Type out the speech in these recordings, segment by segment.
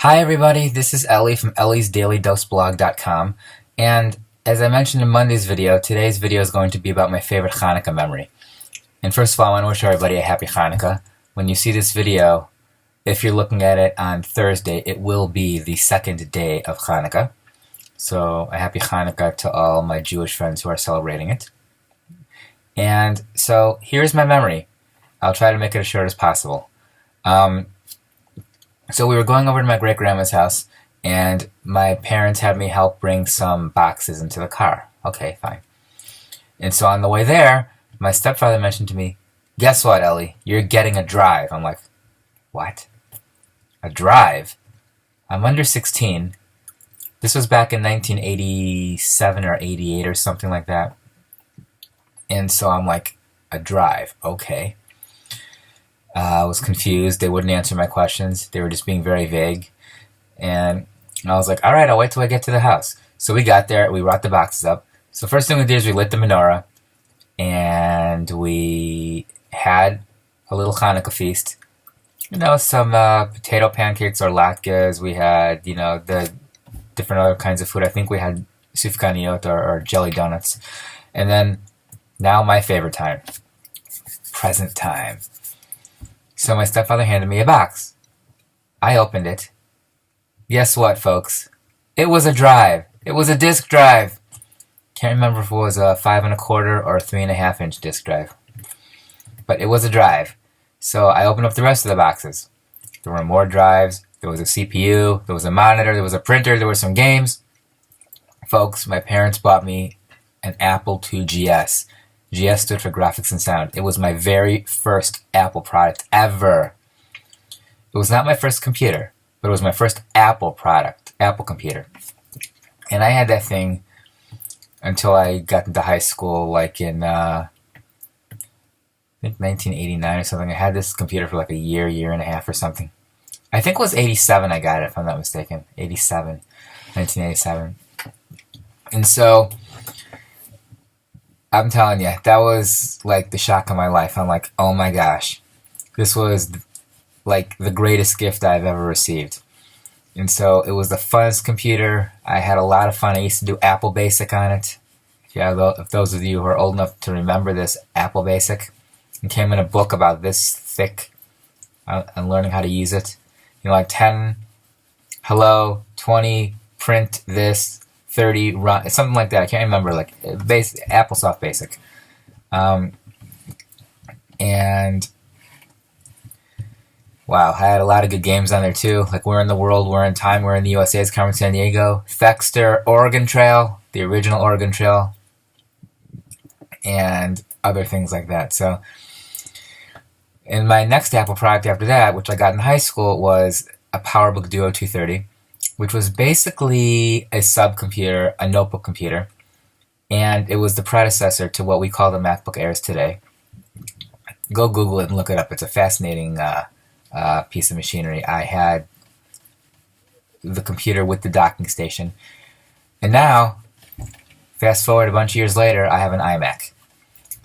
Hi everybody, this is Ellie from elliesdailydoseblog.com, and as I mentioned in Monday's video, today's video is going to be about my favorite Chanukah memory. And first of all, I want to wish everybody a happy Chanukah. When you see this video, if you're looking at it on Thursday, it will be the second day of Chanukah. So a happy Chanukah to all my Jewish friends who are celebrating it. And so here's my memory. I'll try to make it as short as possible. So we were going over to my great-grandma's house, and my parents had me help bring some boxes into the car. Okay, fine. And so on the way there, my stepfather mentioned to me, "Guess what, Ellie? You're getting a drive." I'm like, "What? A drive? I'm under 16. This was back in 1987 or 88 or something like that. And so I'm like, "A drive? Okay." I was confused. They wouldn't answer my questions. They were just being very vague. And I was like, all right, I'll wait till I get to the house. So we got there. We brought the boxes up. So first thing we did is we lit the menorah. And we had a little Hanukkah feast. You know, some potato pancakes or latkes. We had, the different other kinds of food. I think we had sufganiyot or jelly donuts. And then, now my favorite time. Present time. So my stepfather handed me a box. I opened it. Guess what, folks? It was a drive. It was a disk drive. Can't remember if it was a 5 1/4 or 3.5 inch disk drive. But it was a drive. So I opened up the rest of the boxes. There were more drives. There was a CPU. There was a monitor. There was a printer. There were some games. Folks, my parents bought me an Apple II GS. GS stood for Graphics and Sound. It was my very first Apple product ever. It was not my first computer, but it was my first Apple product, Apple computer. And I had that thing until I got into high school, like in, I think 1989 or something. I had this computer for like a year and a half or something. I think it was 87 I got it, if I'm not mistaken. 1987. And so I'm telling you, that was like the shock of my life. I'm like, oh my gosh, this was like the greatest gift I've ever received. And so it was the funnest computer. I had a lot of fun. I used to do Apple Basic on it. If those of you who are old enough to remember this, Apple Basic. It came in a book about this thick and learning how to use it. Like 10, hello, 20, print this, 30 run, something like that. I can't remember, like AppleSoft Basic. And wow, I had a lot of good games on there too. Like We're in the World, We're in Time, We're in the USA, it's Carmen San Diego, Thexter, Oregon Trail, the original Oregon Trail, and other things like that. So, and my next Apple product after that, which I got in high school, was a PowerBook Duo 230. Which was basically a subcomputer, a notebook computer, and it was the predecessor to what we call the MacBook Airs today. Go Google it and look it up. It's a fascinating piece of machinery. I had the computer with the docking station, and now, fast forward a bunch of years later, I have an iMac.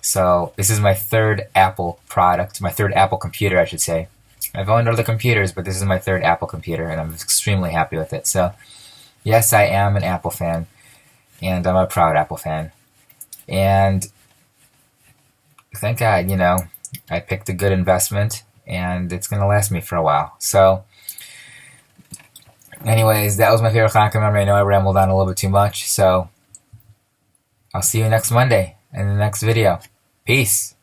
So this is my third Apple product, my third Apple computer, I should say. I've owned other computers, but this is my third Apple computer, and I'm extremely happy with it. So, yes, I am an Apple fan, and I'm a proud Apple fan. And thank God, I picked a good investment, and it's going to last me for a while. So, anyways, that was my favorite Chanukah memory. I know I rambled on a little bit too much, so I'll see you next Monday in the next video. Peace.